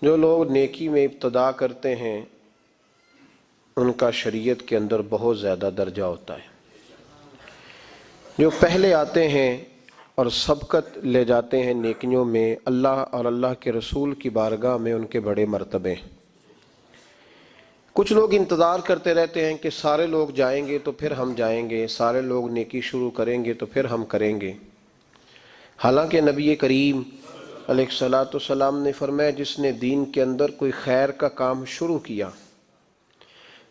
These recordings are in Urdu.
جو لوگ نیکی میں ابتدا کرتے ہیں ان کا شریعت کے اندر بہت زیادہ درجہ ہوتا ہے۔ جو پہلے آتے ہیں اور سبقت لے جاتے ہیں نیکیوں میں، اللہ اور اللہ کے رسول کی بارگاہ میں ان کے بڑے مرتبے ہیں۔ کچھ لوگ انتظار کرتے رہتے ہیں کہ سارے لوگ جائیں گے تو پھر ہم جائیں گے، سارے لوگ نیکی شروع کریں گے تو پھر ہم کریں گے۔ حالانکہ نبی کریم علیہ الصلوۃ والسلام نے فرمایا جس نے دین کے اندر کوئی خیر کا کام شروع کیا،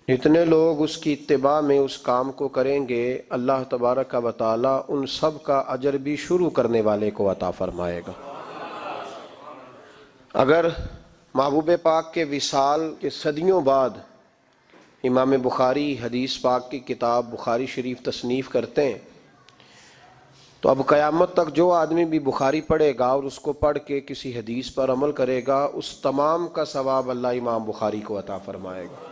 جتنے لوگ اس کی اتباع میں اس کام کو کریں گے، اللہ تبارک و تعالی ان سب کا اجر بھی شروع کرنے والے کو عطا فرمائے گا۔ اگر محبوب پاک کے وصال کے صدیوں بعد امام بخاری حدیث پاک کی کتاب بخاری شریف تصنیف کرتے ہیں تو اب قیامت تک جو آدمی بھی بخاری پڑھے گا اور اس کو پڑھ کے کسی حدیث پر عمل کرے گا، اس تمام کا ثواب اللہ امام بخاری کو عطا فرمائے گا۔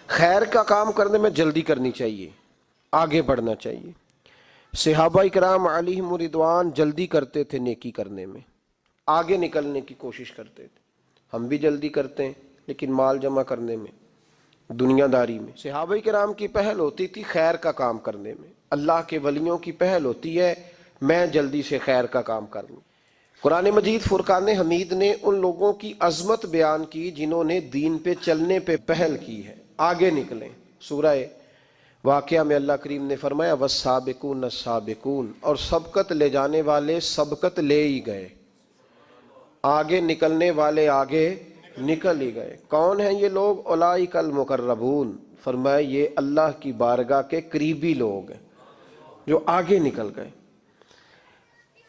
خیر کا کام کرنے میں جلدی کرنی چاہیے، آگے بڑھنا چاہیے۔ صحابہ کرام علیہم رضوان جلدی کرتے تھے نیکی کرنے میں، آگے نکلنے کی کوشش کرتے تھے۔ ہم بھی جلدی کرتے ہیں لیکن مال جمع کرنے میں، دنیا داری میں۔ صحابہ کرام کی پہل ہوتی تھی خیر کا کام کرنے میں، اللہ کے ولیوں کی پہل ہوتی ہے میں جلدی سے خیر کا کام کر لوں۔ قرآن مجید فرقان حمید نے ان لوگوں کی عظمت بیان کی جنہوں نے دین پہ چلنے پہ پہل کی ہے، آگے نکلیں۔ سورہ واقعہ میں اللہ کریم نے فرمایا والسابقون السابقون، اور سبقت لے جانے والے سبقت لے ہی گئے، آگے نکلنے والے آگے نکل ہی گئے۔ کون ہیں یہ لوگ؟ اولئک المقربون، فرمایا یہ اللہ کی بارگاہ کے قریبی لوگ ہیں جو آگے نکل گئے۔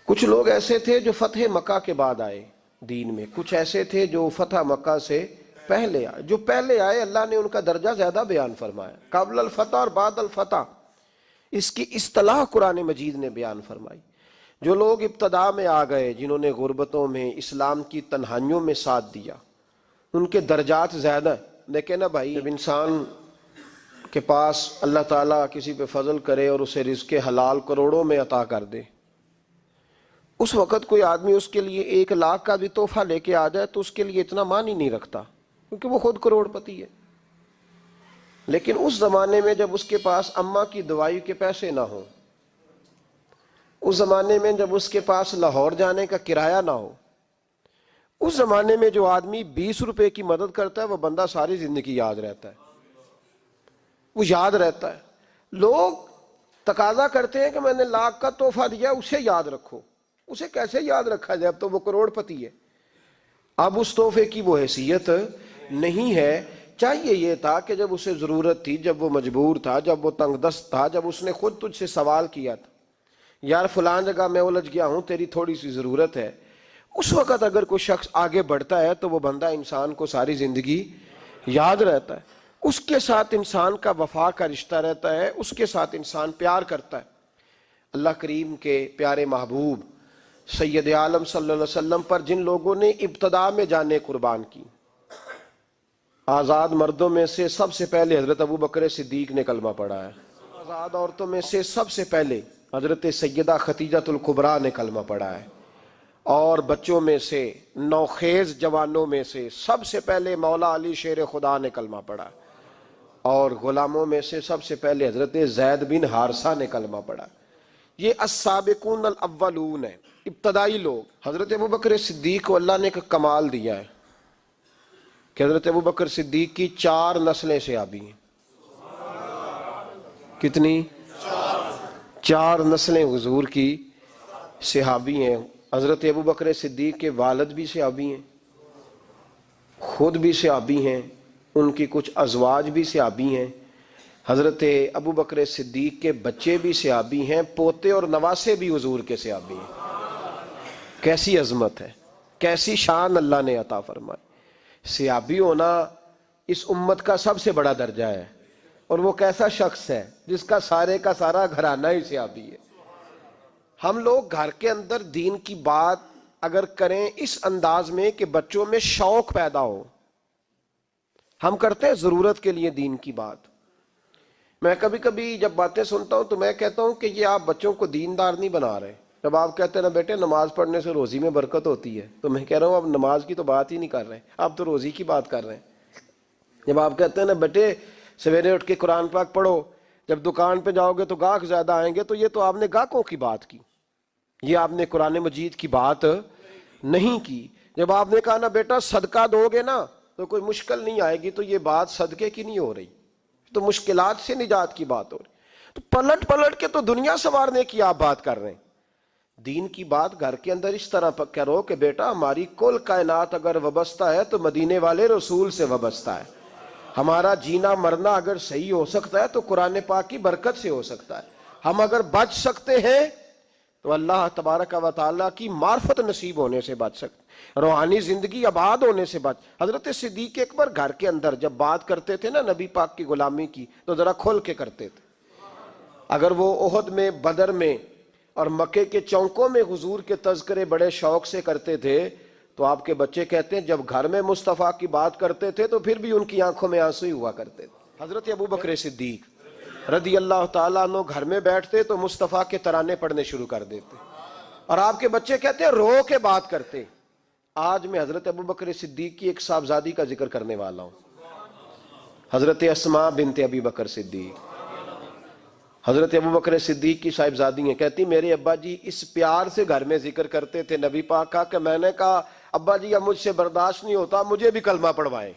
کچھ لوگ ایسے تھے جو فتح مکہ کے بعد آئے دین میں، کچھ ایسے تھے جو فتح مکہ سے پہلے آئے۔ جو پہلے آئے اللہ نے ان کا درجہ زیادہ بیان فرمایا، قبل الفتح اور بعد الفتح، اس کی اصطلاح قرآن مجید نے بیان فرمائی۔ جو لوگ ابتدا میں آ گئے، جنہوں نے غربتوں میں اسلام کی تنہائیوں میں ساتھ دیا، ان کے درجات زیادہ ہیں۔ دیکھیں نا بھائی، جب انسان کے پاس اللہ تعالیٰ کسی پہ فضل کرے اور اسے رزق حلال کروڑوں میں عطا کر دے، اس وقت کوئی آدمی اس کے لیے 1,00,000 کا بھی تحفہ لے کے آ جائے تو اس کے لیے اتنا مان ہی نہیں رکھتا، کیونکہ وہ خود کروڑ پتی ہے۔ لیکن اس زمانے میں جب اس کے پاس اماں کی دوائی کے پیسے نہ ہوں، اس زمانے میں جب اس کے پاس لاہور جانے کا کرایہ نہ ہو، اس زمانے میں جو آدمی 20 روپے کی مدد کرتا ہے وہ بندہ ساری زندگی یاد رہتا ہے، وہ یاد رہتا ہے۔ لوگ تقاضا کرتے ہیں کہ میں نے 1,00,000 کا تحفہ دیا، اسے یاد رکھو۔ اسے کیسے یاد رکھا جائے؟ اب تو وہ کروڑ پتی ہے، اب اس تحفے کی وہ حیثیت نہیں ہے۔ چاہیے یہ تھا کہ جب اسے ضرورت تھی، جب وہ مجبور تھا، جب وہ تنگ دست تھا، جب اس نے خود تجھ سے سوال کیا تھا یار فلان جگہ میں الجھ گیا ہوں، تیری تھوڑی سی ضرورت ہے، اس وقت اگر کوئی شخص آگے بڑھتا ہے تو وہ بندہ انسان کو ساری زندگی یاد رہتا ہے، اس کے ساتھ انسان کا وفا کا رشتہ رہتا ہے، اس کے ساتھ انسان پیار کرتا ہے۔ اللہ کریم کے پیارے محبوب سید عالم صلی اللہ علیہ وسلم پر جن لوگوں نے ابتدا میں جانیں قربان کی، آزاد مردوں میں سے سب سے پہلے حضرت ابوبکر صدیق نے کلمہ پڑھا ہے، آزاد عورتوں میں سے سب سے پہلے حضرت سیدہ خدیجہ الکبریٰ نے کلمہ پڑھا ہے، اور بچوں میں سے نوخیز جوانوں میں سے سب سے پہلے مولا علی شیر خدا نے کلمہ پڑھا، اور غلاموں میں سے سب سے پہلے حضرت زید بن حارثہ نے کلمہ پڑھا۔ یہ السابقون الاولون ہیں، ابتدائی لوگ۔ حضرت ابوبکر صدیق کو اللہ نے ایک کمال دیا ہے کہ حضرت ابوبکر صدیق کی 4 نسلیں صحابی ہیں۔ کتنی؟ 4 نسلیں حضور کی صحابی ہیں۔ حضرت ابوبکر صدیق کے والد بھی صحابی ہیں، خود بھی صحابی ہیں، ان کی کچھ ازواج بھی صحابی ہیں، حضرت ابوبکر صدیق کے بچے بھی صحابی ہیں، پوتے اور نواسے بھی حضور کے صحابی ہیں۔ کیسی عظمت ہے، کیسی شان اللہ نے عطا فرمائی۔ صحابی ہونا اس امت کا سب سے بڑا درجہ ہے، اور وہ کیسا شخص ہے جس کا سارا گھرانہ ہی صحابی ہے۔ ہم لوگ گھر کے اندر دین کی بات اگر کریں اس انداز میں کہ بچوں میں شوق پیدا ہو، ہم کرتے ہیں ضرورت کے لیے دین کی بات۔ میں کبھی کبھی جب باتیں سنتا ہوں تو میں کہتا ہوں کہ یہ آپ بچوں کو دیندار نہیں بنا رہے، جب آپ کہتے ہیں نا بیٹے نماز پڑھنے سے روزی میں برکت ہوتی ہے، تو میں کہہ رہا ہوں اب نماز کی تو بات ہی نہیں کر رہے، آپ تو روزی کی بات کر رہے ہیں۔ جب آپ کہتے ہیں نا بیٹے سویرے اٹھ کے قرآن پاک پڑھو، جب دکان پہ جاؤ گے تو گاہک زیادہ آئیں گے، تو یہ تو آپ نے گاہکوں کی بات کی، یہ آپ نے قرآن مجید کی بات نہیں کی۔ جب آپ نے کہا نا بیٹا صدقہ دو گے نا تو کوئی مشکل نہیں آئے گی، تو یہ بات صدقے کی نہیں ہو رہی، تو مشکلات سے نجات کی بات ہو رہی۔ تو پلٹ پلٹ کے تو دنیا سنوارنے کی آپ بات کر رہے ہیں۔ دین کی بات گھر کے اندر اس طرح کرو کہ بیٹا ہماری کل کائنات اگر وابستہ ہے تو مدینے والے رسول سے وابستہ ہے، ہمارا جینا مرنا اگر صحیح ہو سکتا ہے تو قرآن پاک کی برکت سے ہو سکتا ہے، ہم اگر بچ سکتے ہیں تو اللہ تبارک و تعالیٰ کی معرفت نصیب ہونے سے بچ سکتے، روحانی زندگی آباد ہونے سے بچ۔ حضرت صدیق اکبر گھر کے اندر جب بات کرتے تھے نا نبی پاک کی غلامی کی تو ذرا کھول کے کرتے تھے۔ اگر وہ احد میں، بدر میں اور مکے کے چوکوں میں حضور کے تذکرے بڑے شوق سے کرتے تھے تو آپ کے بچے کہتے ہیں جب گھر میں مصطفیٰ کی بات کرتے تھے تو پھر بھی ان کی آنکھوں میں آنسو ہی ہوا کرتے تھے۔ حضرت ابوبکر صدیق رضی اللہ تعالیٰ عنہ گھر میں بیٹھتے تو مصطفیٰ کے ترانے پڑھنے شروع کر دیتے، اور آپ کے بچے کہتے ہیں رو کے بات کرتے۔ آج میں حضرت ابوبکر صدیق کی ایک صاحبزادی کا ذکر کرنے والا ہوں، حضرت اسماء بنت ابی بکر صدیق۔ حضرت ابوبکر صدیق کی صاحبزادی ہیں، کہتی میرے ابا جی اس پیار سے گھر میں ذکر کرتے تھے نبی پاک کا کہ میں نے کہا ابا جی اب مجھ سے برداشت نہیں ہوتا، مجھے بھی کلمہ پڑھوائیں،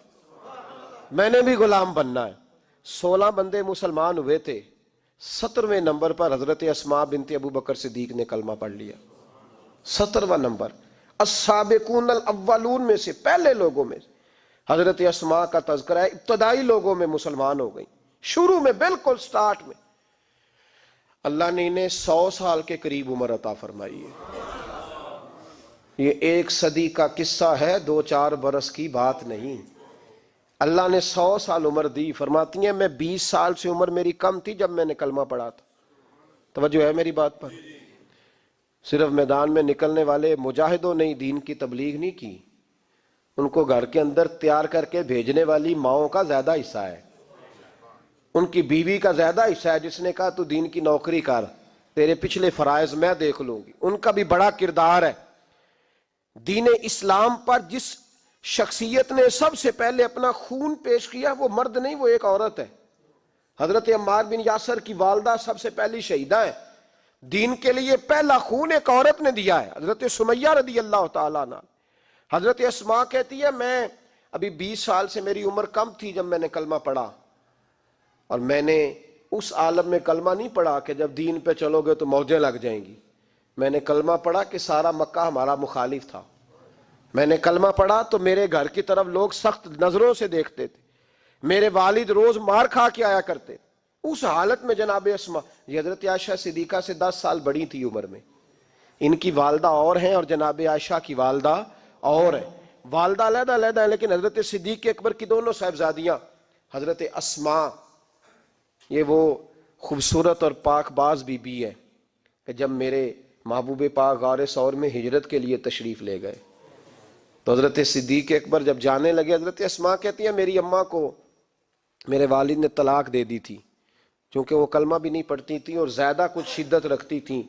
میں نے بھی غلام بننا ہے۔ 16 بندے مسلمان ہوئے تھے، 17ویں نمبر پر حضرت اسماء بنت ابوبکر صدیق نے کلمہ پڑھ لیا، 17واں نمبر، السابقون الاولون میں سے، پہلے لوگوں میں حضرت اسماء کا تذکرہ ہے، ابتدائی لوگوں میں مسلمان ہو گئی، شروع میں بالکل سٹارٹ میں۔ اللہ نے انہیں 100 سال کے قریب عمر عطا فرمائی ہے۔ یہ 1 صدی کا قصہ ہے، 2-4 برس کی بات نہیں۔ اللہ نے 100 سال عمر دی۔ فرماتی ہیں میں 20 سال سے عمر میری کم تھی جب میں نے کلمہ پڑھا تھا۔ توجہ ہے میری بات پر؟ صرف میدان میں نکلنے والے مجاہدوں نے دین کی تبلیغ نہیں کی، ان کو گھر کے اندر تیار کر کے بھیجنے والی ماؤں کا زیادہ حصہ ہے، ان کی بیوی کا زیادہ حصہ ہے جس نے کہا تو دین کی نوکری کر، تیرے پچھلے فرائض میں دیکھ لوں گی، ان کا بھی بڑا کردار ہے۔ دین اسلام پر جس شخصیت نے سب سے پہلے اپنا خون پیش کیا وہ مرد نہیں، وہ ایک عورت ہے۔ حضرت عمار بن یاسر کی والدہ سب سے پہلی شہیدہ ہے، دین کے لیے پہلا خون ایک عورت نے دیا ہے، حضرت سمیہ رضی اللہ تعالیٰ عنہ۔ حضرت اسماء کہتی ہے میں ابھی 20 سال سے میری عمر کم تھی جب میں نے کلمہ پڑھا، اور میں نے اس عالم میں کلمہ نہیں پڑھا کہ جب دین پہ چلو گے تو موجیں لگ جائیں گی، میں نے کلمہ پڑھا کہ سارا مکہ ہمارا مخالف تھا، میں نے کلمہ پڑھا تو میرے گھر کی طرف لوگ سخت نظروں سے دیکھتے تھے، میرے والد روز مار کھا کے آیا کرتے۔ اس حالت میں جناب اسماء، یہ حضرت عائشہ صدیقہ سے 10 سال بڑی تھی عمر میں، ان کی والدہ اور ہیں اور جناب عائشہ کی والدہ اور ہے، والدہ علیحدہ علیحدہ ہے، لیکن حضرت صدیق اکبر کی دونوں صاحبزادیاں حضرت اسماء، یہ وہ خوبصورت اور پاک باز بی بی ہے کہ جب میرے محبوب پاک غار ثور میں ہجرت کے لیے تشریف لے گئے تو حضرت صدیق اکبر جب جانے لگے، حضرت اسماء کہتی ہیں میری اماں کو میرے والد نے طلاق دے دی تھی، چونکہ وہ کلمہ بھی نہیں پڑھتی تھی اور زیادہ کچھ شدت رکھتی تھیں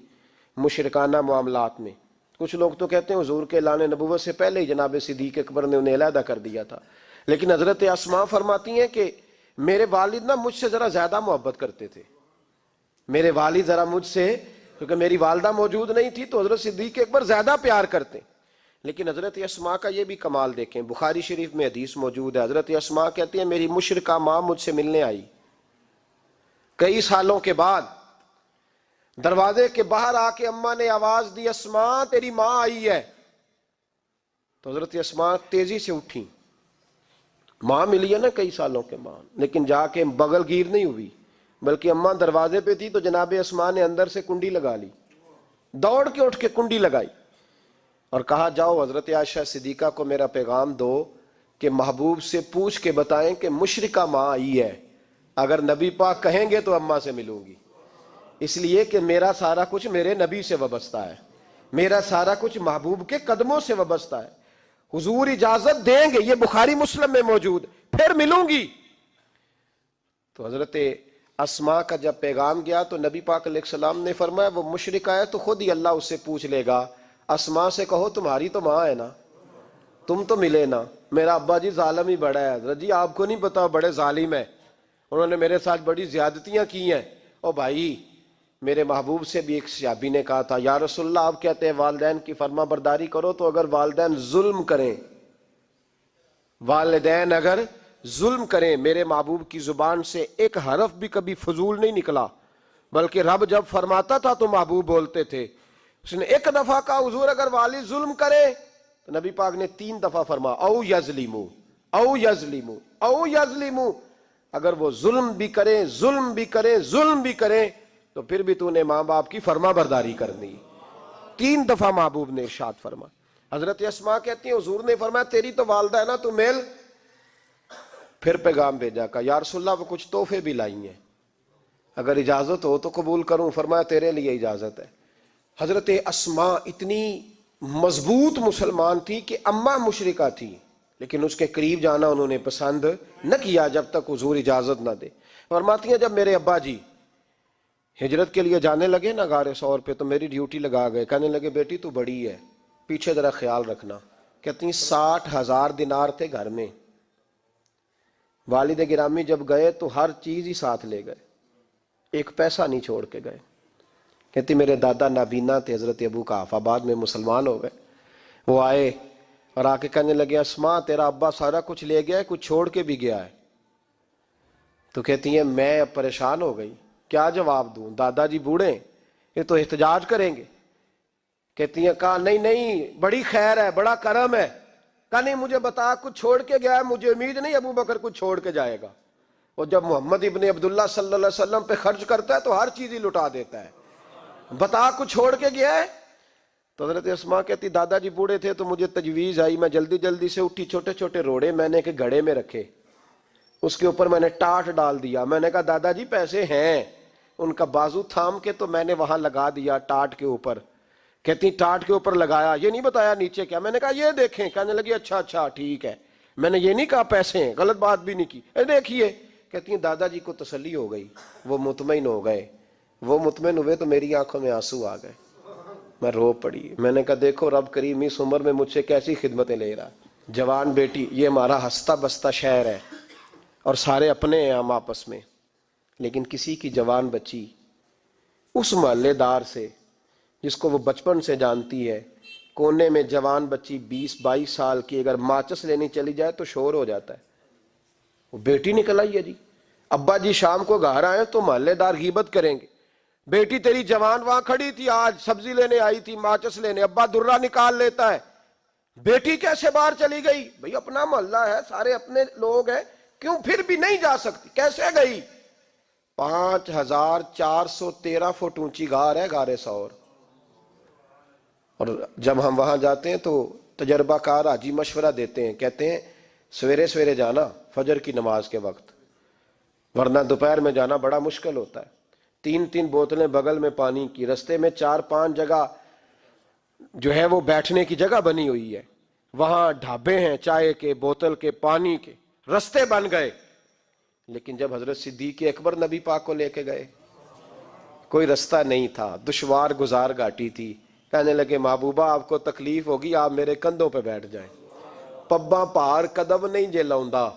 مشرکانہ معاملات میں۔ کچھ لوگ تو کہتے ہیں حضور کے اعلان نبوت سے پہلے ہی جناب صدیق اکبر نے انہیں علیحدہ کر دیا تھا، لیکن حضرت اسماء فرماتی ہیں کہ میرے والد نا مجھ سے ذرا زیادہ محبت کرتے تھے، میرے والد ذرا مجھ سے، کیونکہ میری والدہ موجود نہیں تھی تو حضرت صدیق اکبر زیادہ پیار کرتے۔ لیکن حضرت اسماء کا یہ بھی کمال دیکھیں، بخاری شریف میں حدیث موجود ہے، حضرت اسماء کہتی ہیں میری مشرکہ ماں مجھ سے ملنے آئی کئی سالوں کے بعد، دروازے کے باہر آ کے اماں نے آواز دی اسماء تیری ماں آئی ہے، تو حضرت اسماء تیزی سے اٹھی، ماں ملی ہے نا کئی سالوں کے بعد، لیکن جا کے بغل گیر نہیں ہوئی، بلکہ اماں دروازے پہ تھی تو جناب اسماء نے اندر سے کنڈی لگا لی، دوڑ کے اٹھ کے کنڈی لگائی اور کہا جاؤ حضرت عائشہ صدیقہ کو میرا پیغام دو کہ محبوب سے پوچھ کے بتائیں کہ مشرکہ ماں آئی ہے، اگر نبی پاک کہیں گے تو اماں سے ملوں گی، اس لیے کہ میرا سارا کچھ میرے نبی سے وابستہ ہے، میرا سارا کچھ محبوب کے قدموں سے وابستہ ہے، حضور اجازت دیں گے، یہ بخاری مسلم میں موجود، پھر ملوں گی۔ تو حضرت اسما کا جب پیغام گیا تو نبی پاک علیہ السلام نے فرمایا وہ مشرک آیا تو خود ہی اللہ اس سے پوچھ لے گا، اسما سے کہو تمہاری تو ماں ہے نا، تم تو ملے نا، میرا ابا جی ظالم ہی بڑا ہے، حضرت جی آپ کو نہیں پتا بڑے ظالم ہیں، انہوں نے میرے ساتھ بڑی زیادتیاں کی ہیں۔ او بھائی، میرے محبوب سے بھی ایک صحابی نے کہا تھا یا رسول اللہ آپ کہتے ہیں والدین کی فرما برداری کرو، تو اگر والدین ظلم کریں، والدین اگر ظلم کریں، میرے محبوب کی زبان سے ایک حرف بھی کبھی فضول نہیں نکلا، بلکہ رب جب فرماتا تھا تو محبوب بولتے تھے۔ اس نے ایک دفعہ کہا حضور اگر والد ظلم کرے، تو نبی پاک نے 3 دفعہ فرما او یظلمو او یظلمو او یظلمو، اگر وہ ظلم بھی کریں ظلم بھی کریں ظلم بھی کریں تو پھر بھی تو نے ماں باپ کی فرما برداری کرنی۔ 3 دفعہ محبوب نے ارشاد فرما۔ حضرت اسما کہتی ہیں حضور نے فرمایا تیری تو والدہ ہے نا، تو میل۔ پھر پیغام بھیجا کہ یا رسول اللہ وہ کچھ تحفے بھی لائی ہیں، اگر اجازت ہو تو قبول کروں؟ فرمایا تیرے لیے اجازت ہے۔ حضرت اسما اتنی مضبوط مسلمان تھی کہ اماں مشرکہ تھی، لیکن اس کے قریب جانا انہوں نے پسند نہ کیا جب تک حضور اجازت نہ دے۔ فرماتی ہیں جب میرے ابا جی ہجرت کے لیے جانے لگے نا غار ثور پہ، تو میری ڈیوٹی لگا گئے، کہنے لگے بیٹی تو بڑی ہے، پیچھے ذرا خیال رکھنا۔ کہتی ہیں 60,000 دینار تھے گھر میں، والد گرامی جب گئے تو ہر چیز ہی ساتھ لے گئے، ایک پیسہ نہیں چھوڑ کے گئے۔ کہتی میرے دادا نابینا تھے حضرت ابو قحافہ، بعد میں مسلمان ہو گئے، وہ آئے اور آ کے کہنے لگے اسما تیرا ابا سارا کچھ لے گیا ہے، کچھ چھوڑ کے بھی گیا ہے۔ تو کہتی ہیں میں پریشان ہو گئی، کیا جواب دوں، دادا جی بوڑھے یہ تو احتجاج کریں گے۔ کہتی ہیں کہا نہیں نہیں بڑی خیر ہے، بڑا کرم ہے۔ کہا نہیں مجھے بتا کچھ چھوڑ کے گیا ہے، مجھے امید نہیں ابو بکر کچھ چھوڑ کے جائے گا، اور جب محمد ابن عبداللہ صلی اللہ علیہ وسلم پہ خرچ کرتا ہے تو ہر چیز ہی لٹا دیتا ہے، بتا کچھ چھوڑ کے گیا ہے؟ تو حضرت اسما کہتی دادا جی بوڑھے تھے تو مجھے تجویز آئی، میں جلدی جلدی سے اٹھی، چھوٹے چھوٹے روڑے میں نے کہ گھڑے میں رکھے، اس کے اوپر میں نے ٹاٹ ڈال دیا، میں نے کہا دادا جی پیسے ہیں، ان کا بازو تھام کے تو میں نے وہاں لگا دیا ٹاٹ کے اوپر۔ کہتی ٹاٹ کے اوپر لگایا، یہ نہیں بتایا نیچے کیا، میں نے کہا یہ دیکھیں، کہنے لگی اچھا اچھا ٹھیک ہے، میں نے یہ نہیں کہا پیسے ہیں، غلط بات بھی نہیں کی، اے دیکھیے۔ کہتی ہیں دادا جی کو تسلی ہو گئی، وہ مطمئن ہو گئے، وہ مطمئن ہوئے تو میری آنکھوں میں آنسو آ گئے، میں رو پڑی۔ میں نے کہا دیکھو رب کریم اس عمر میں مجھ سے کیسی خدمتیں لے رہا۔ جوان بیٹی، یہ ہمارا ہنستا بستا شہر ہے اور سارے اپنے ہیں ہم آپس میں، لیکن کسی کی جوان بچی اس محلے دار سے جس کو وہ بچپن سے جانتی ہے، کونے میں جوان بچی 20-22 سال کی اگر ماچس لینی چلی جائے تو شور ہو جاتا ہے، وہ بیٹی نکل آئی ہے جی، ابا جی شام کو گھر آئے تو محلے دار غیبت کریں گے، بیٹی تیری جوان وہاں کھڑی تھی آج سبزی لینے آئی تھی ماچس لینے، ابا درہ نکال لیتا ہے، بیٹی کیسے باہر چلی گئی؟ بھئی اپنا محلہ ہے، سارے اپنے لوگ ہیں، کیوں پھر بھی نہیں جا سکتی؟ کیسے گئی؟ 5413 فٹ اونچی غار ہے غار ثور، اور جب ہم وہاں جاتے ہیں تو تجربہ کار حاجی مشورہ دیتے ہیں، کہتے ہیں سویرے سویرے جانا فجر کی نماز کے وقت، ورنہ دوپہر میں جانا بڑا مشکل ہوتا ہے۔ 3 بوتلیں بغل میں پانی کی، رستے میں 4-5 جگہ جو ہے وہ بیٹھنے کی جگہ بنی ہوئی ہے، وہاں ڈھابے ہیں چائے کے، بوتل کے، پانی کے، رستے بن گئے۔ لیکن جب حضرت صدیق اکبر نبی پاک کو لے کے گئے، کوئی رستہ نہیں تھا، دشوار گزار گھاٹی تھی، کہنے لگے محبوبہ آپ کو تکلیف ہوگی، آپ میرے کندھوں پہ بیٹھ جائیں، پباں پہاڑ قدم نہیں جے لاؤندا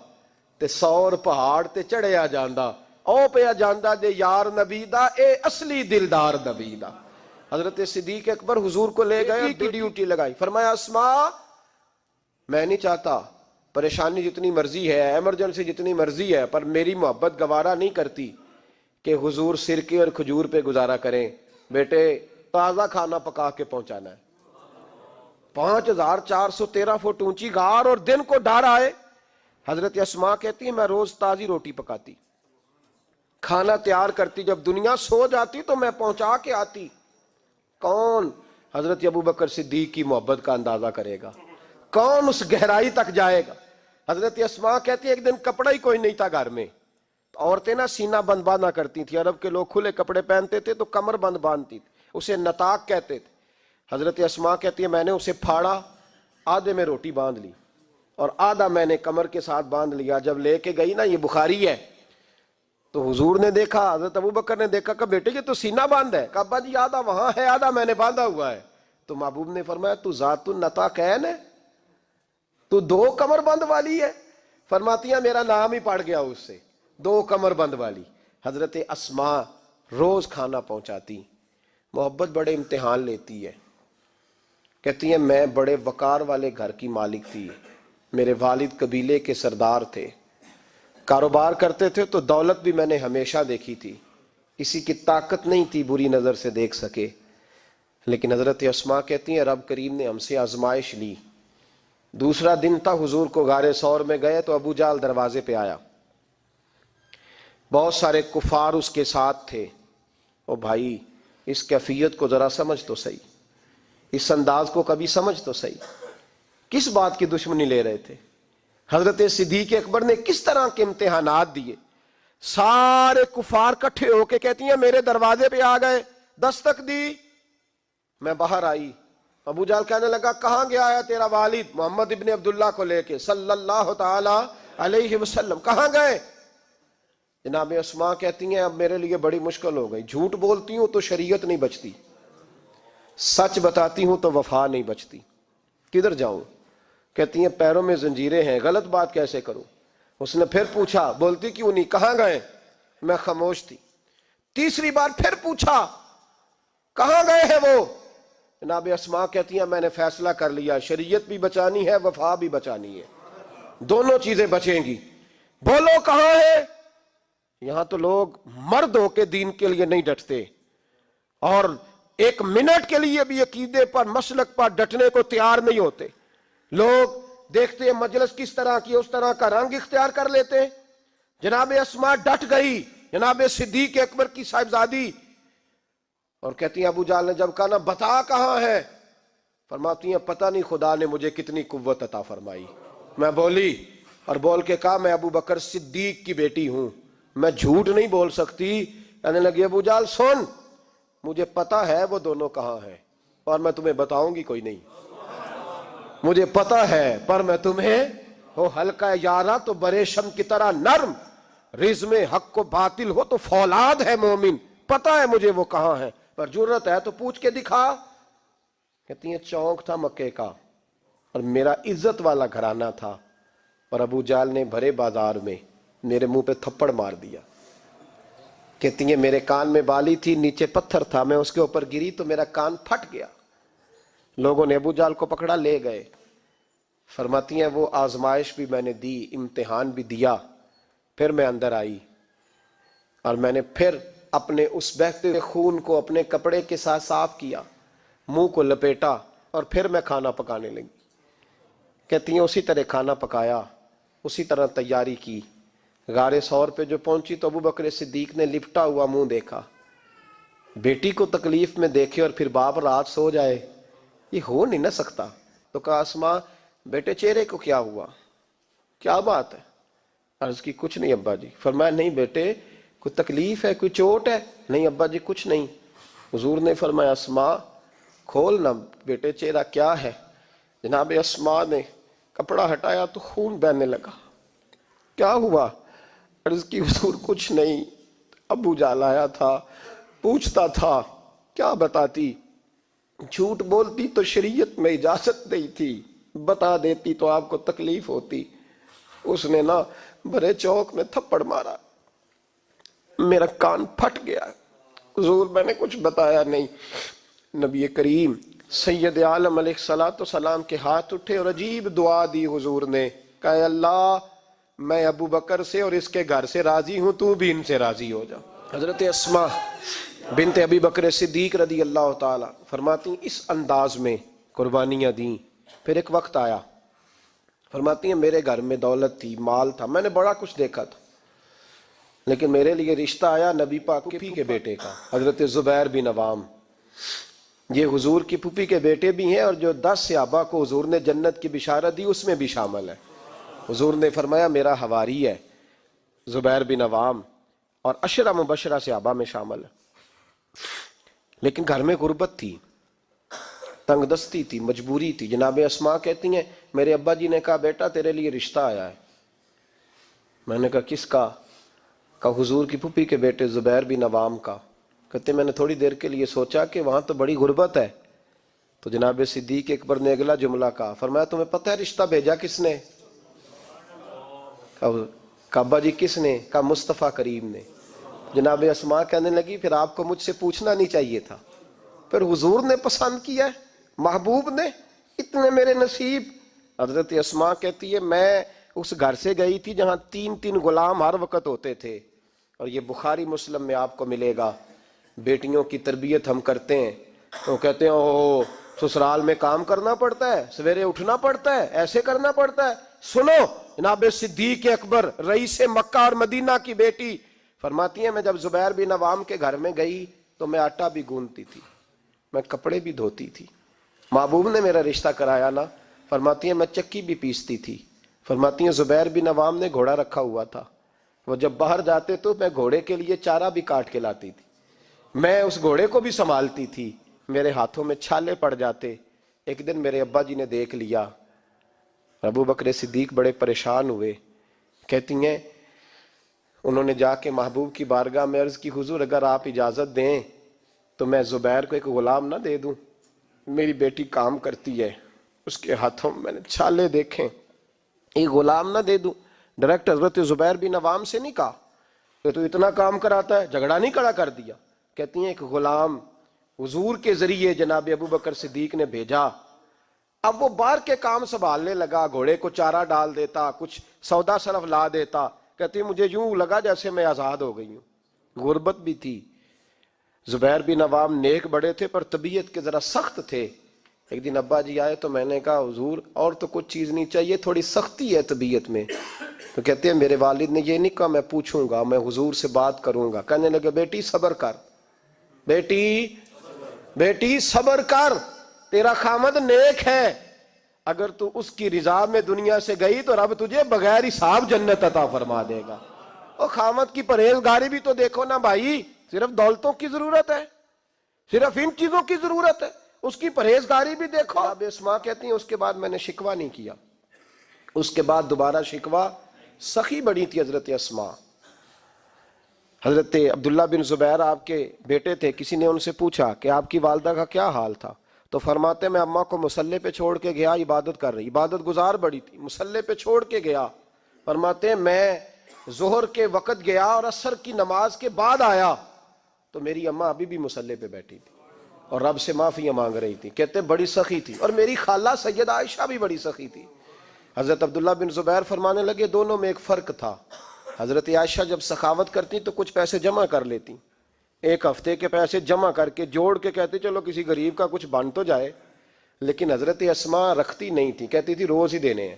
تے 100 پہاڑ تے چڑھیا جاندا، او پیا جاندا جے یار نبی دا، اے اصلی دلدار نبی دا۔ حضرت صدیق اکبر حضور کو لے گئے اور ڈیوٹی لگائی، فرمایا اسما میں نہیں چاہتا، پریشانی جتنی مرضی ہے، ایمرجنسی جتنی مرضی ہے، پر میری محبت گوارا نہیں کرتی کہ حضور سرکے اور کھجور پہ گزارا کریں، بیٹے تازہ کھانا پکا کے پہنچانا ہے۔ 5413 فٹ اونچی غار اور دن کو ڈر آئے۔ حضرت اسما کہتی ہے میں روز تازی روٹی پکاتی، کھانا تیار کرتی، جب دنیا سو جاتی تو میں پہنچا کے آتی۔ کون حضرت ابوبکر صدیق کی محبت کا اندازہ کرے گا؟ کون اس گہرائی تک جائے گا؟ حضرت اسما کہتی ہے ایک دن کپڑا ہی کوئی نہیں تھا گھر میں، عورتیں نا سینہ بند باندھا کرتی تھی، عرب کے لوگ کھلے کپڑے پہنتے تھے تو کمر بند باندھتی تھی، اسے نطاق کہتے تھے۔ حضرت اسما کہتی ہے میں نے اسے پھاڑا، آدھے میں روٹی باندھ لی اور آدھا میں نے کمر کے ساتھ باندھ لیا، جب لے کے گئی نا، یہ بخاری ہے، تو حضور نے دیکھا، حضرت ابو بکر نے دیکھا کہ بیٹے یہ تو سینہ باندھ ہے. کہا ابا جی آدھا وہاں ہے آدھا میں نے باندھا ہوا ہے. تو محبوب نے فرمایا تو ذات النطاقین ہے، تو دو کمر بند والی ہے. فرماتی ہیں میرا نام ہی پڑ گیا اس سے، دو کمر بند والی. حضرت اسماء روز کھانا پہنچاتی، محبت بڑے امتحان لیتی ہے. کہتی ہیں میں بڑے وقار والے گھر کی مالک تھی، میرے والد قبیلے کے سردار تھے، کاروبار کرتے تھے تو دولت بھی میں نے ہمیشہ دیکھی تھی، کسی کی طاقت نہیں تھی بری نظر سے دیکھ سکے. لیکن حضرت اسماء کہتی ہیں رب کریم نے ہم سے آزمائش لی. دوسرا دن تھا، حضور کو غار ثور میں گئے تو ابو جہل دروازے پہ آیا، بہت سارے کفار اس کے ساتھ تھے. او بھائی اس کیفیت کو ذرا سمجھ تو صحیح، اس انداز کو کبھی سمجھ تو صحیح، کس بات کی دشمنی لے رہے تھے. حضرت صدیق اکبر نے کس طرح کے امتحانات دیے. سارے کفار کٹھے ہو کے کہتی ہیں میرے دروازے پہ آ گئے، دستک دی، میں باہر آئی. ابو جہل کہنے لگا کہاں گیا ہے تیرا والد محمد ابن عبداللہ کو لے کے صلی اللہ تعالی علیہ وسلم، کہاں گئے؟ جناب اسماء کہتی ہیں اب میرے لیے بڑی مشکل ہو گئی، جھوٹ بولتی ہوں تو شریعت نہیں بچتی، سچ بتاتی ہوں تو وفا نہیں بچتی، کدھر جاؤں؟ کہتی ہیں پیروں میں زنجیریں ہیں، غلط بات کیسے کروں؟ اس نے پھر پوچھا، بولتی کیوں نہیں، کہاں گئے؟ میں خاموش تھی. تیسری بار پھر پوچھا کہاں گئے ہیں وہ؟ جناب اسماء کہتی ہیں میں نے فیصلہ کر لیا، شریعت بھی بچانی ہے وفا بھی بچانی ہے، دونوں چیزیں بچیں گی. بولو کہاں ہے؟ یہاں تو لوگ مرد ہو کے دین کے لیے نہیں ڈٹتے، اور ایک منٹ کے لیے بھی عقیدے پر مسلک پر ڈٹنے کو تیار نہیں ہوتے. لوگ دیکھتے ہیں مجلس کس طرح کی اس طرح کا رنگ اختیار کر لیتے ہیں. جناب اسماء ڈٹ گئی، جناب صدیق اکبر کی صاحبزادی، اور کہتی ہیں ابو جہل نے جب کہا نا بتا کہاں ہے، فرماتی ہیں پتہ نہیں خدا نے مجھے کتنی قوت عطا فرمائی. میں بولی اور بول کے کہا میں ابو بکر صدیق کی بیٹی ہوں، میں جھوٹ نہیں بول سکتی. کہنے لگی ابو جہل سن، مجھے پتا ہے وہ دونوں کہاں ہیں اور میں تمہیں بتاؤں گی کوئی نہیں، مجھے پتا ہے پر میں تمہیں، ہو ہلکا یارا تو برے شم کی طرح نرم، رزم حق کو باطل ہو تو فولاد ہے مومن، پتا ہے مجھے وہ کہاں ہے پر جرت ہے تو پوچھ کے دکھا. کہتی ہیں چونک تھا مکے کا اور میرا عزت والا گھرانہ تھا، اور ابو جہل نے بھرے بازار میں میرے منہ پہ تھپڑ مار دیا. کہتی ہیں میرے کان میں بالی تھی، نیچے پتھر تھا، میں اس کے اوپر گری تو میرا کان پھٹ گیا. لوگوں نے ابو جہل کو پکڑا لے گئے. فرماتی ہیں وہ آزمائش بھی میں نے دی، امتحان بھی دیا، پھر میں اندر آئی اور میں نے پھر اپنے اس بہتے ہوئے خون کو اپنے کپڑے کے ساتھ صاف کیا، منہ کو لپیٹا اور پھر میں کھانا پکانے لگی. کہتی ہیں اسی طرح کھانا پکایا، اسی طرح تیاری کی. غار ثور پہ جو پہنچی تو ابو بکر صدیق نے لپٹا ہوا منہ دیکھا. بیٹی کو تکلیف میں دیکھے اور پھر باپ رات سو جائے، یہ ہو نہیں نہ سکتا. تو کہا اسماء بیٹے چہرے کو کیا ہوا، کیا بات ہے؟ عرض کی کچھ نہیں ابا جی. فرمایا نہیں بیٹے کوئی تکلیف ہے، کوئی چوٹ ہے؟ نہیں ابا جی کچھ نہیں. حضور نے فرمایا اسماء کھول نہ بیٹے چہرہ کیا ہے. جناب اسماء نے کپڑا ہٹایا تو خون بہنے لگا. کیا ہوا؟ عرض کی حضور کچھ نہیں، ابو جہل آیا تھا، پوچھتا تھا، کیا بتاتی؟ جھوٹ بولتی تو شریعت میں اجازت نہیں تھی، بتا دیتی تو آپ کو تکلیف ہوتی. اس نے نا بڑے چوک میں تھپڑ مارا، میرا کان پھٹ گیا. حضور میں نے کچھ بتایا نہیں. نبی کریم سید عالم علیہ الصلوۃ والسلام کے ہاتھ اٹھے اور عجیب دعا دی حضور نے. کہا اللہ میں ابو بکر سے اور اس کے گھر سے راضی ہوں، تو بھی ان سے راضی ہو جا. حضرت اسماء بنت ابی بکر صدیق رضی اللہ تعالی فرماتی ہیں اس انداز میں قربانیاں دیں. پھر ایک وقت آیا، فرماتی ہیں میرے گھر میں دولت تھی، مال تھا، میں نے بڑا کچھ دیکھا تھا، لیکن میرے لیے رشتہ آیا نبی پاک کی پھوپھی کے بیٹے کا، حضرت زبیر بن عوام. یہ حضور کی پھوپھی کے بیٹے بھی ہیں اور جو 10 صحابہ کو حضور نے جنت کی بشارت دی اس میں بھی شامل ہے. حضور نے فرمایا میرا حواری ہے زبیر بن عوام، اور 10 مبشرہ صحابہ میں شامل ہے. لیکن گھر میں غربت تھی، تنگ دستی تھی، مجبوری تھی. جناب اسماء کہتی ہیں میرے ابا جی نے کہا بیٹا تیرے لیے رشتہ آیا ہے. میں نے کہا کس کا؟ کہا حضور کی پھوپھی کے بیٹے زبیر بن عوام کا. کہتے میں نے تھوڑی دیر کے لیے سوچا کہ وہاں تو بڑی غربت ہے. تو جناب صدیق اکبر نے اگلا جملہ کہا, فرمایا تمہیں پتہ ہے رشتہ بھیجا کس نے؟ کہا ابا جی کس نے؟ کہا مصطفیٰ کریم نے. جناب اسماء کہنے لگی پھر آپ کو مجھ سے پوچھنا نہیں چاہیے تھا, پھر حضور نے پسند کیا ہے, محبوب نے, اتنے میرے نصیب. حضرت اسماء کہتی ہے میں اس گھر سے گئی تھی جہاں 3 غلام ہر وقت ہوتے تھے, اور یہ بخاری مسلم میں آپ کو ملے گا. بیٹیوں کی تربیت ہم کرتے ہیں تو کہتے ہیں اوہ سسرال میں کام کرنا پڑتا ہے, سویرے اٹھنا پڑتا ہے, ایسے کرنا پڑتا ہے. سنو جناب صدیق اکبر رئیس مکہ اور مدینہ کی بیٹی فرماتی ہیں میں جب زبیر بن عوام کے گھر میں گئی تو میں آٹا بھی گوندتی تھی, میں کپڑے بھی دھوتی تھی. محبوب نے میرا رشتہ کرایا نا. فرماتی ہیں میں چکی بھی پیستی تھی. فرماتی ہیں زبیر بن عوام نے گھوڑا رکھا ہوا تھا, وہ جب باہر جاتے تو میں گھوڑے کے لیے چارہ بھی کاٹ کے لاتی تھی, میں اس گھوڑے کو بھی سنبھالتی تھی. میرے ہاتھوں میں چھالے پڑ جاتے. ایک دن میرے ابا جی نے دیکھ لیا. ابو بکر صدیق بڑے پریشان ہوئے. کہتی ہیں انہوں نے جا کے محبوب کی بارگاہ میں عرض کی حضور اگر آپ اجازت دیں تو میں زبیر کو ایک غلام نہ دے دوں, میری بیٹی کام کرتی ہے, اس کے ہاتھوں میں نے چھالے دیکھیں, ایک غلام نہ دے دوں. ڈائریکٹ حضرت زبیر بن عوام سے نہیں کہا کہ تو اتنا کام کراتا ہے, جھگڑا نہیں کھڑا کر دیا. کہتی ہیں ایک غلام حضور کے ذریعے جناب ابو بکر صدیق نے بھیجا. اب وہ باہر کے کام سنبھالنے لگا, گھوڑے کو چارہ ڈال دیتا, کچھ سودا سلف لا دیتا. کہتی مجھے یوں لگا جیسے میں آزاد ہو گئی ہوں. غربت بھی تھی. زبیر بن عوام نیک بڑے تھے پر طبیعت کے ذرا سخت تھے. ایک دن ابا جی آئے تو میں نے کہا حضور اور تو کچھ چیز نہیں چاہیے, تھوڑی سختی ہے طبیعت میں. تو کہتے ہیں میرے والد نے یہ نہیں کہا میں پوچھوں گا, میں حضور سے بات کروں گا. کہنے لگے بیٹی صبر کر, بیٹی صبر کر, تیرا خامد نیک ہے, اگر تو اس کی رضا میں دنیا سے گئی تو رب تجھے بغیر حساب جنت عطا فرما دے گا. اور خامد کی پرہیزگاری بھی تو دیکھو نا بھائی, صرف دولتوں کی ضرورت ہے, صرف ان چیزوں کی ضرورت ہے, اس کی پرہیزگاری بھی دیکھو. اب اسماء کہتی ہیں اس کے بعد میں نے شکوہ نہیں کیا. اس کے بعد دوبارہ شکوہ, سخی بڑی تھی حضرت اسماء. حضرت عبداللہ بن زبیر آپ کے بیٹے تھے, کسی نے ان سے پوچھا کہ آپ کی والدہ کا کیا حال تھا, تو فرماتے میں اماں کو مصلے پہ چھوڑ کے گیا, عبادت کر رہی, عبادت گزار بڑی تھی, مصلے پہ چھوڑ کے گیا. فرماتے ہیں میں ظہر کے وقت گیا اور عصر کی نماز کے بعد آیا تو میری اماں ابھی بھی مصلے پہ بیٹھی تھی اور رب سے معافیاں مانگ رہی تھی. کہتے بڑی سخی تھی. اور میری خالہ سیدہ عائشہ بھی بڑی سخی تھی. حضرت عبداللہ بن زبیر فرمانے لگے دونوں میں ایک فرق تھا. حضرت عائشہ جب سخاوت کرتی تو کچھ پیسے جمع کر لیتی, ایک ہفتے کے پیسے جمع کر کے جوڑ کے کہتی چلو کسی غریب کا کچھ بن تو جائے. لیکن حضرت اسماء رکھتی نہیں تھی, کہتی تھی روز ہی دینے ہیں,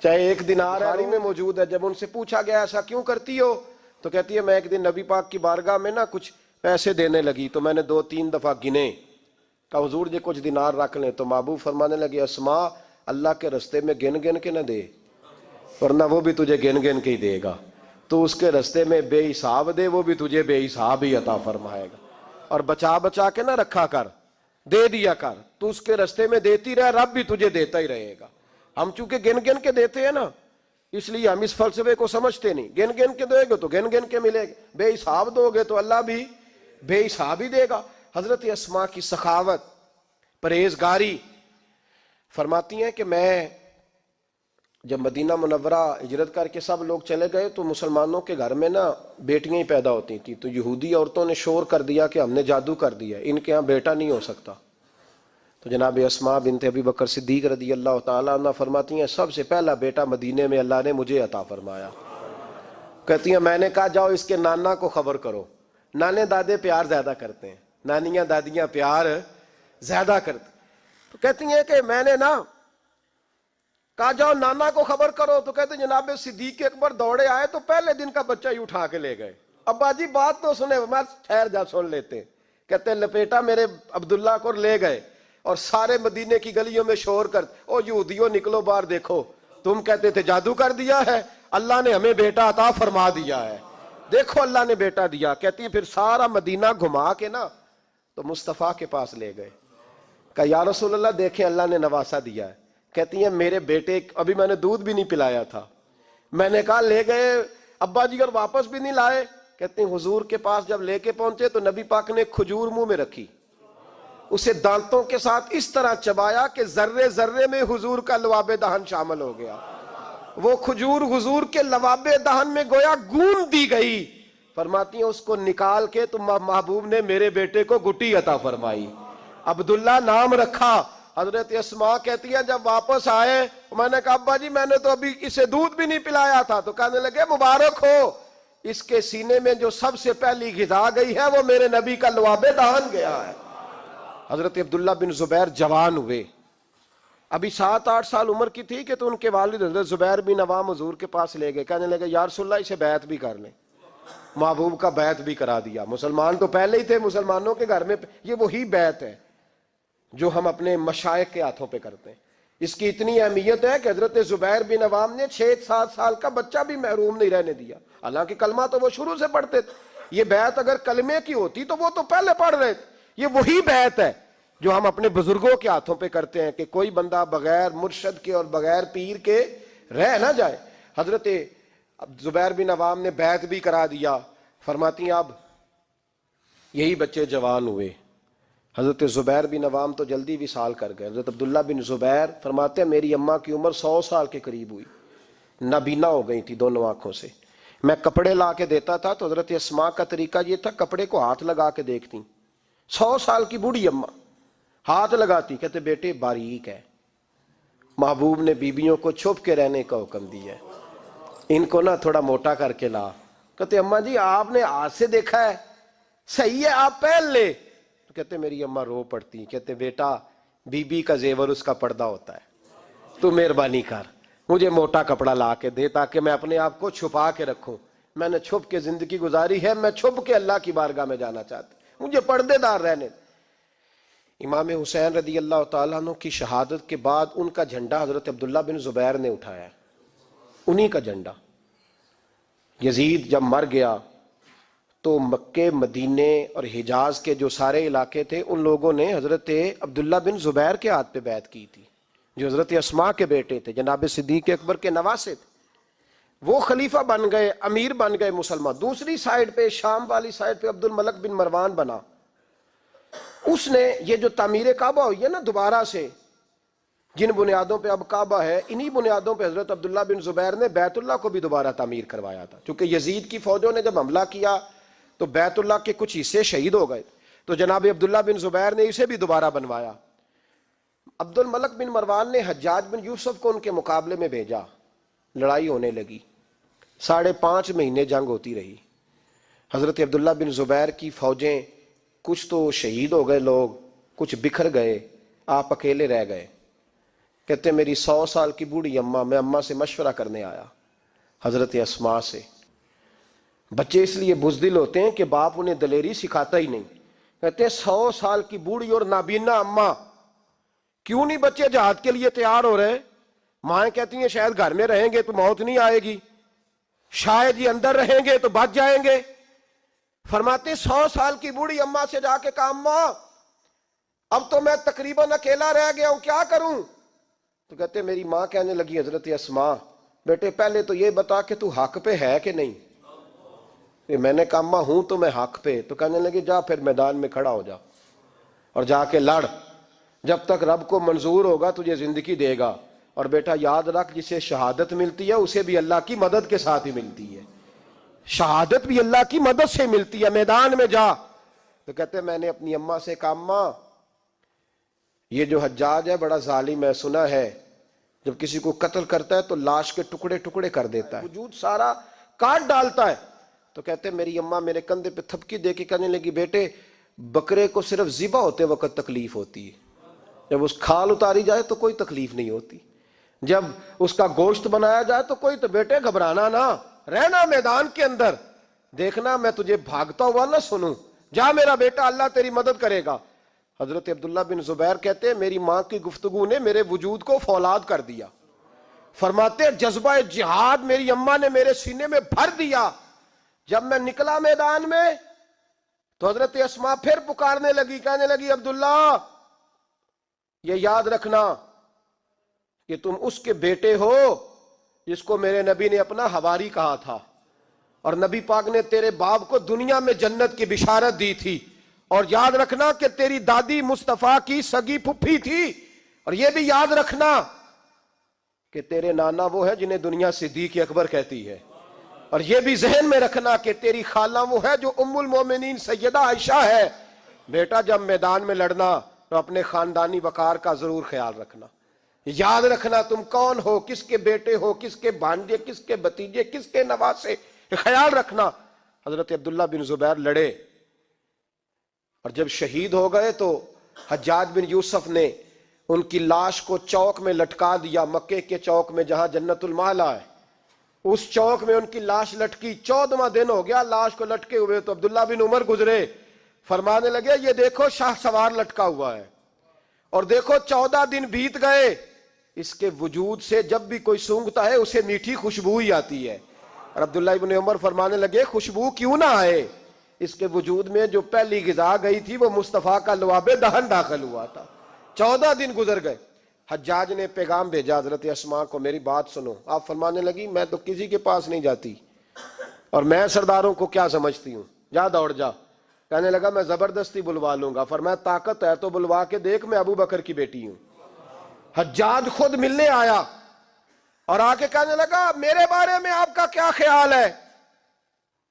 چاہے ایک دینار بخاری میں موجود ہے. جب ان سے پوچھا گیا ایسا کیوں کرتی ہو تو کہتی ہے میں ایک دن نبی پاک کی بارگاہ میں نا کچھ پیسے دینے لگی تو میں نے 2-3 دفعہ گنے, کہا حضور جی کچھ دینار رکھ لیں. تو محبوب فرمانے لگے اسماء اللہ کے رستے میں گن گن کے نہ دے, ورنہ وہ بھی تجھے گن گن کے ہی دے گا. تو اس کے رستے میں بے حساب دے, وہ بھی تجھے بے حساب ہی عطا فرمائے گا. اور بچا بچا کے نہ رکھا کر, دے دیا کر. تو اس کے رستے میں دیتی رہے, رب بھی تجھے دیتا ہی رہے گا. ہم چونکہ گن گن کے دیتے ہیں نا, اس لیے ہم اس فلسفے کو سمجھتے نہیں. گن گن کے دے گے تو گن گن کے ملے گا, بے حساب دو گے تو اللہ بھی بے حساب ہی دے گا. حضرت اسماء کی سخاوت, پرہیزگاری. فرماتی ہیں کہ میں جب مدینہ منورہ ہجرت کر کے سب لوگ چلے گئے تو مسلمانوں کے گھر میں نا بیٹیاں ہی پیدا ہوتی تھیں. تو یہودی عورتوں نے شور کر دیا کہ ہم نے جادو کر دیا, ان کے ہاں بیٹا نہیں ہو سکتا. تو جناب اسماء بنت ابی بکر صدیق رضی اللہ تعالیٰ عنہ فرماتی ہیں سب سے پہلا بیٹا مدینے میں اللہ نے مجھے عطا فرمایا. کہتی ہیں میں نے کہا جاؤ اس کے نانا کو خبر کرو. نانے دادے پیار زیادہ کرتے ہیں, نانیاں دادیاں پیار زیادہ کرتے. تو کہتی ہیں کہ میں نے نا کہا جاؤ نانا کو خبر کرو. تو کہتے جناب صدیق اکبر دوڑے آئے تو پہلے دن کا بچہ ہی اٹھا کے لے گئے. ابا جی بات تو سنے, میں ٹھہر جا سن لیتے. کہتے لپیٹا میرے عبداللہ کو لے گئے اور سارے مدینے کی گلیوں میں شور کر او یہودیوں نکلو باہر دیکھو, تم کہتے تھے جادو کر دیا ہے, اللہ نے ہمیں بیٹا عطا فرما دیا ہے, دیکھو اللہ نے بیٹا دیا. کہتی ہیں پھر سارا مدینہ گھما کے نا تو مصطفیٰ کے پاس لے گئے. کہا یا رسول اللہ دیکھیں اللہ نے نواسا دیا ہے. کہتی ہیں میرے بیٹے ابھی میں نے دودھ بھی نہیں پلایا تھا, میں نے کہا لے گئے ابا جی اور واپس بھی نہیں لائے. کہتے ہیں حضور کے پاس جب لے کے پہنچے تو نبی پاک نے کھجور منہ میں رکھی, اسے دانتوں کے ساتھ اس طرح چبایا کہ ذرے ذرے میں حضور کا لواب دہن شامل ہو گیا. وہ کھجور حضور کے لواب دہن میں گویا گون دی گئی. فرماتی ہیں اس کو نکال کے تو محبوب نے میرے بیٹے کو گٹی عطا فرمائی, عبداللہ نام رکھا. حضرت اسماء کہتی ہے جب واپس آئے میں نے کہا ابا جی میں نے تو ابھی اسے دودھ بھی نہیں پلایا تھا. تو کہنے لگے مبارک ہو, اس کے سینے میں جو سب سے پہلی غذا گئی ہے وہ میرے نبی کا لواب دہن گیا ہے. حضرت عبداللہ بن زبیر جوان ہوئے, ابھی 7-8 سال عمر کی تھی کہ تو ان کے والد حضرت زبیر بن عوام حضور کے پاس لے گئے. کہنے لگے یا رسول اللہ اسے بیعت بھی کر لیں. محبوب کا بیعت بھی کرا دیا. مسلمان تو پہلے ہی تھے, مسلمانوں کے گھر میں یہ وہی بیعت ہے جو ہم اپنے مشائخ کے ہاتھوں پہ کرتے ہیں. اس کی اتنی اہمیت ہے کہ حضرت زبیر بن عوام نے 6-7 سال کا بچہ بھی محروم نہیں رہنے دیا, حالانکہ کلمہ تو وہ شروع سے پڑھتے تھے. یہ بیعت اگر کلمے کی ہوتی تو وہ تو پہلے پڑھ رہے تھے. یہ وہی بیعت ہے جو ہم اپنے بزرگوں کے ہاتھوں پہ کرتے ہیں کہ کوئی بندہ بغیر مرشد کے اور بغیر پیر کے رہ نہ جائے. حضرت زبیر بن عوام نے بیعت بھی کرا دیا. فرماتی ہیں اب یہی بچے جوان ہوئے. حضرت زبیر بن عوام تو جلدی وصال کر گئے. حضرت عبداللہ بن زبیر فرماتے ہیں میری اماں کی عمر 100 سال کے قریب ہوئی, نابینا ہو گئی تھی دونوں آنکھوں سے. میں کپڑے لا کے دیتا تھا تو حضرت اسماء کا طریقہ یہ تھا کپڑے کو ہاتھ لگا کے دیکھتی. 100 سال کی بوڑھی اماں ہاتھ لگاتی, کہتے بیٹے باریک ہے. محبوب نے بیبیوں کو چھپ کے رہنے کا حکم دیا ہے, ان کو نا تھوڑا موٹا کر کے لا. کہتے اماں جی آپ نے ہاتھ سے دیکھا ہے, صحیح ہے آپ پہن لے. تو کہتے میری اماں رو پڑتی, کہتے بیٹا بی بی کا زیور اس کا پردہ ہوتا ہے, تو مہربانی کر مجھے موٹا کپڑا لا کے دے تاکہ میں اپنے آپ کو چھپا کے رکھوں. میں نے چھپ کے زندگی گزاری ہے, میں چھپ کے اللہ کی بارگاہ میں جانا چاہتا ہوں, مجھے پردے دار رہنے. امام حسین رضی اللہ تعالیٰ عنہ کی شہادت کے بعد ان کا جھنڈا حضرت عبداللہ بن زبیر نے اٹھایا, انہی کا جھنڈا. یزید جب مر گیا تو مکے مدینے اور حجاز کے جو سارے علاقے تھے ان لوگوں نے حضرت عبداللہ بن زبیر کے ہاتھ پہ بیعت کی تھی, جو حضرت اسماء کے بیٹے تھے, جناب صدیق اکبر کے نواسے تھے. وہ خلیفہ بن گئے, امیر بن گئے مسلمان. دوسری سائیڈ پہ شام والی سائیڈ پہ عبد الملک بن مروان بنا. اس نے یہ جو تعمیر کعبہ ہوئی ہے نا دوبارہ سے, جن بنیادوں پہ اب کعبہ ہے انہی بنیادوں پہ حضرت عبداللہ بن زبیر نے بیت اللہ کو بھی دوبارہ تعمیر کروایا تھا. چونکہ یزید کی فوجوں نے جب حملہ کیا تو بیت اللہ کے کچھ حصے شہید ہو گئے, تو جناب عبداللہ بن زبیر نے اسے بھی دوبارہ بنوایا. عبد الملک بن مروان نے حجاج بن یوسف کو ان کے مقابلے میں بھیجا, لڑائی ہونے لگی, 5.5 مہینے جنگ ہوتی رہی. حضرت عبداللہ بن زبیر کی فوجیں کچھ تو شہید ہو گئے لوگ, کچھ بکھر گئے, آپ اکیلے رہ گئے. کہتے میری 100 سال کی بوڑھی اماں, میں اماں سے مشورہ کرنے آیا, حضرت اسماء سے. بچے اس لیے بزدل ہوتے ہیں کہ باپ انہیں دلیری سکھاتا ہی نہیں. کہتے ہیں 100 سال کی بوڑھی اور نابینا اماں, کیوں نہیں بچے جہاد کے لیے تیار ہو رہے؟ مائیں کہتی ہیں شاید گھر میں رہیں گے تو موت نہیں آئے گی, شاید یہ اندر رہیں گے تو بچ جائیں گے. فرماتے 100 سال کی بوڑھی اماں سے جا کے کہا اماں اب تو میں تقریباً اکیلا رہ گیا ہوں, کیا کروں؟ تو کہتے میری ماں کہنے لگی حضرت اسماء بیٹے پہلے تو یہ بتا کہ تو حق پہ ہے کہ نہیں. میں نے کہا اماں ہوں تو میں حق پہ. تو کہنے لگی جا پھر میدان میں کھڑا ہو جا اور جا کے لڑ, جب تک رب کو منظور ہوگا تجھے زندگی دے گا. اور بیٹا یاد رکھ جسے شہادت ملتی ہے اسے بھی اللہ کی مدد کے ساتھ ہی ملتی ہے, شہادت بھی اللہ کی مدد سے ملتی ہے, میدان میں جا. تو کہتے میں نے اپنی اماں سے کہا اماں یہ جو حجاج ہے بڑا ظالم ہے, سنا ہے جب کسی کو قتل کرتا ہے تو لاش کے ٹکڑے ٹکڑے کر دیتا ہے, وجود سارا کاٹ ڈالتا ہے. تو کہتے میری اماں میرے کندھے پہ تھپکی دے کے کہنے لگی بیٹے بکرے کو صرف ذبح ہوتے وقت تکلیف ہوتی ہے, جب اس کھال اتاری جائے تو کوئی تکلیف نہیں ہوتی, جب اس کا گوشت بنایا جائے تو کوئی. تو بیٹے گھبرانا نہ, رہنا میدان کے اندر, دیکھنا میں تجھے بھاگتا ہوا نہ سنوں, جا میرا بیٹا اللہ تیری مدد کرے گا. حضرت عبداللہ بن زبیر کہتے ہیں میری ماں کی گفتگو نے میرے وجود کو فولاد کر دیا. فرماتے جذبہ جہاد میری اماں نے میرے سینے میں بھر دیا. جب میں نکلا میدان میں تو حضرت اسماء پھر پکارنے لگی, کہنے لگی عبداللہ یہ یاد رکھنا کہ تم اس کے بیٹے ہو جس کو میرے نبی نے اپنا حواری کہا تھا, اور نبی پاک نے تیرے باپ کو دنیا میں جنت کی بشارت دی تھی، اور یاد رکھنا کہ تیری دادی مصطفیٰ کی سگی پھپھی تھی، اور یہ بھی یاد رکھنا کہ تیرے نانا وہ ہے جنہیں دنیا صدیق اکبر کہتی ہے، اور یہ بھی ذہن میں رکھنا کہ تیری خالہ وہ ہے جو ام المومنین سیدہ عائشہ ہے۔ بیٹا جب میدان میں لڑنا تو اپنے خاندانی وقار کا ضرور خیال رکھنا، یاد رکھنا تم کون ہو، کس کے بیٹے ہو، کس کے بھانجے، کس کے بھتیجے، کس کے نواسے، خیال رکھنا۔ حضرت عبداللہ بن زبیر لڑے اور جب شہید ہو گئے تو حجاج بن یوسف نے ان کی لاش کو چوک میں لٹکا دیا، مکے کے چوک میں جہاں جنت المالا ہے، اس چوک میں ان کی لاش لٹکی۔ 14واں دن ہو گیا لاش کو لٹکے ہوئے، تو عبداللہ بن عمر گزرے، فرمانے لگے یہ دیکھو شاہ سوار لٹکا ہوا ہے، اور دیکھو 14 دن بیت گئے، اس کے وجود سے جب بھی کوئی سونگتا ہے اسے میٹھی خوشبو ہی آتی ہے۔ اور عبداللہ بن عمر فرمانے لگے خوشبو کیوں نہ آئے، اس کے وجود میں جو پہلی غذا گئی تھی وہ مصطفیٰ کا لعاب دہن داخل ہوا تھا۔ 14 دن گزر گئے، حجاج نے پیغام بھیجا حضرت اسماء کو، میری بات سنو۔ آپ فرمانے لگی میں تو کسی کے پاس نہیں جاتی، اور میں سرداروں کو کیا سمجھتی ہوں، جا دوڑ جا۔ کہنے لگا میں زبردستی بلوا لوں گا۔ فرمایا طاقت ہے تو بلوا کے دیکھ، میں ابو بکر کی بیٹی ہوں۔ حجاج خود ملنے آیا اور آ کے کہنے لگا میرے بارے میں آپ کا کیا خیال ہے؟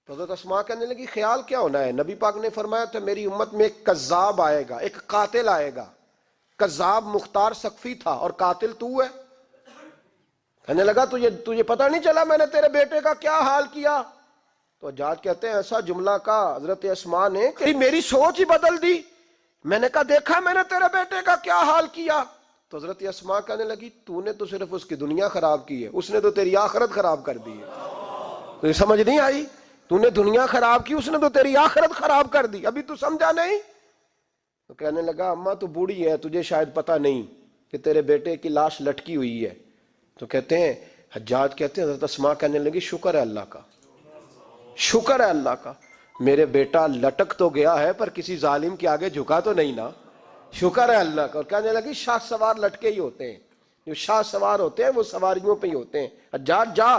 تو حضرت اسماء کہنے لگی خیال کیا ہونا ہے، نبی پاک نے فرمایا تھا میری امت میں ایک کذاب آئے گا، ایک قاتل آئے گا۔ کذاب مختار سقفی تھا اور قاتل تو ہے۔ کہنے لگا تجھے پتہ نہیں چلا میں نے تیرے بیٹے کا کیا حال کیا؟ تو حجاج کہتے ہیں ایسا جملہ کہا حضرت اسماء نے کہ میری سوچ ہی بدل دی۔ میں نے کہا دیکھا میں نے تیرے بیٹے کا کیا حال کیا؟ تو حضرت اسماء کہنے لگی تو نے تو صرف اس کی دنیا خراب کی ہے، اس نے تو تیری آخرت خراب کر دی ہے۔ تو یہ سمجھ نہیں آئی؟ تو نے دنیا خراب کی، اس نے تو تیری آخرت خراب کر دی، ابھی تو سمجھا نہیں؟ تو کہنے لگا اماں تو بوڑھی ہے، تجھے شاید پتہ نہیں کہ تیرے بیٹے کی لاش لٹکی ہوئی ہے۔ تو کہتے ہیں حجاج کہتے ہیں حضرت اسماء کہنے لگی شکر ہے اللہ کا، شکر ہے اللہ کا، میرے بیٹا لٹک تو گیا ہے پر کسی ظالم کے آگے جھکا تو نہیں نا، شکر ہے اللہ کا۔ اور کہنے لگی شاہ سوار لٹکے ہی ہوتے ہیں، جو شاہ سوار ہوتے ہیں وہ سواریوں پہ ہی ہوتے ہیں، حجاج جا۔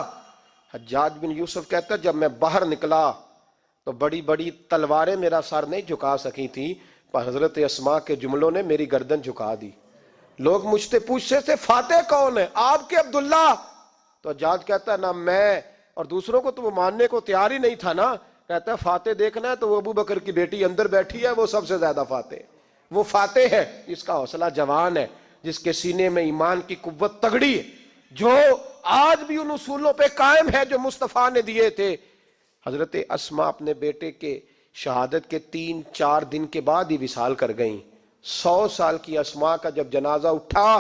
حجاج بن یوسف کہتا ہے جب میں باہر نکلا تو بڑی بڑی تلواریں میرا سر نہیں جھکا سکی تھی، پر حضرت اسماء کے جملوں نے میری گردن جھکا دی۔ لوگ مجھ سے پوچھتے تھے فاتح کون ہے؟ آپ کے عبداللہ۔ تو حجاج کہتا ہے نہ میں اور دوسروں کو تو وہ ماننے کو تیار ہی نہیں تھا نا، کہتا ہے فاتح دیکھنا ہے تو وہ ابو بکر کی بیٹی اندر بیٹھی ہے، وہ سب سے زیادہ فاتح، وہ فاتح ہے جس کا حوصلہ جوان ہے، جس کے سینے میں ایمان کی قوت تگڑی ہے، جو آج بھی ان اصولوں پہ قائم ہے جو مصطفیٰ نے دیے تھے۔ حضرت اسماء اپنے بیٹے کے شہادت کے 3-4 دن کے بعد ہی وصال کر گئیں۔ 100 سال کی اسماء کا جب جنازہ اٹھا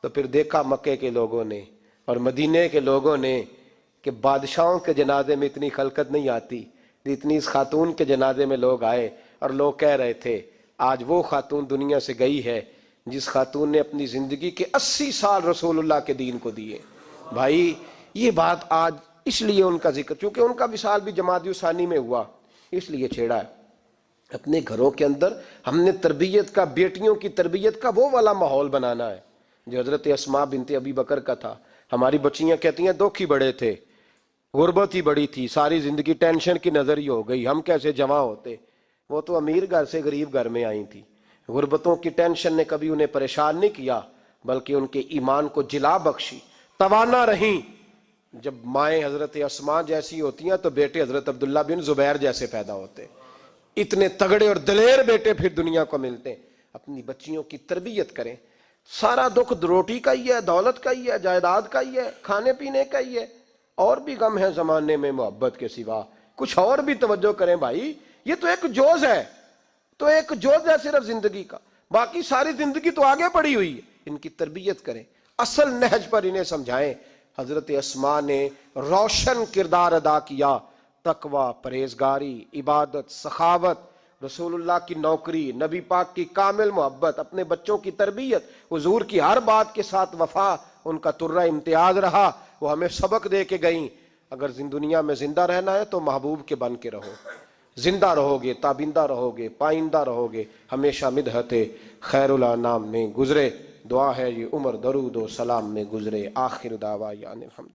تو پھر دیکھا مکے کے لوگوں نے اور مدینے کے لوگوں نے کہ بادشاہوں کے جنازے میں اتنی خلقت نہیں آتی جتنی اس خاتون کے جنازے میں لوگ آئے، اور لوگ کہہ رہے تھے آج وہ خاتون دنیا سے گئی ہے جس خاتون نے اپنی زندگی کے 80 سال رسول اللہ کے دین کو دیے۔ بھائی یہ بات آج اس لیے ان کا ذکر، چونکہ ان کا وصال بھی جمادی ثانی میں ہوا، اس لیے چھیڑا ہے۔ اپنے گھروں کے اندر ہم نے تربیت کا، بیٹیوں کی تربیت کا وہ والا ماحول بنانا ہے جو حضرت اسماء بنت ابی بکر کا تھا۔ ہماری بچیاں کہتی ہیں دکھ ہی بڑے تھے، غربت ہی بڑی تھی، ساری زندگی ٹینشن کی نظر ہی ہو گئی، ہم کیسے جوان ہوتے۔ وہ تو امیر گھر سے غریب گھر میں آئی تھی، غربتوں کی ٹینشن نے کبھی انہیں پریشان نہیں کیا بلکہ ان کے ایمان کو جلا بخشی، توانا رہیں۔ جب مائیں حضرت اسماء جیسی ہوتی ہیں تو بیٹے حضرت عبداللہ بن زبیر جیسے پیدا ہوتے، اتنے تگڑے اور دلیر بیٹے پھر دنیا کو ملتے ہیں۔ اپنی بچیوں کی تربیت کریں، سارا دکھ روٹی کا ہی ہے، دولت کا ہی ہے، جائیداد کا ہی ہے، کھانے پینے کا ہی ہے، اور بھی غم ہے زمانے میں محبت کے سوا، کچھ اور بھی توجہ کریں بھائی، یہ تو ایک جوز ہے، تو ایک جوز ہے صرف زندگی کا، باقی ساری زندگی تو آگے پڑی ہوئی ہے۔ ان کی تربیت کریں، اصل نہج پر انہیں سمجھائیں۔ حضرت اسماء نے روشن کردار ادا کیا، تقوی، پرہیزگاری، عبادت، سخاوت، رسول اللہ کی نوکری، نبی پاک کی کامل محبت، اپنے بچوں کی تربیت، حضور کی ہر بات کے ساتھ وفا ان کا ترہ امتیاز رہا۔ وہ ہمیں سبق دے کے گئیں اگر دنیا میں زندہ رہنا ہے تو محبوب کے بن کے رہو، زندہ رہو گے، تابندہ رہو گے، پائندہ رہو گے، ہمیشہ مدحت خیر الانام میں گزرے۔ دعا ہے یہ عمر درود و سلام میں گزرے۔ آخر دعوانا الحمد۔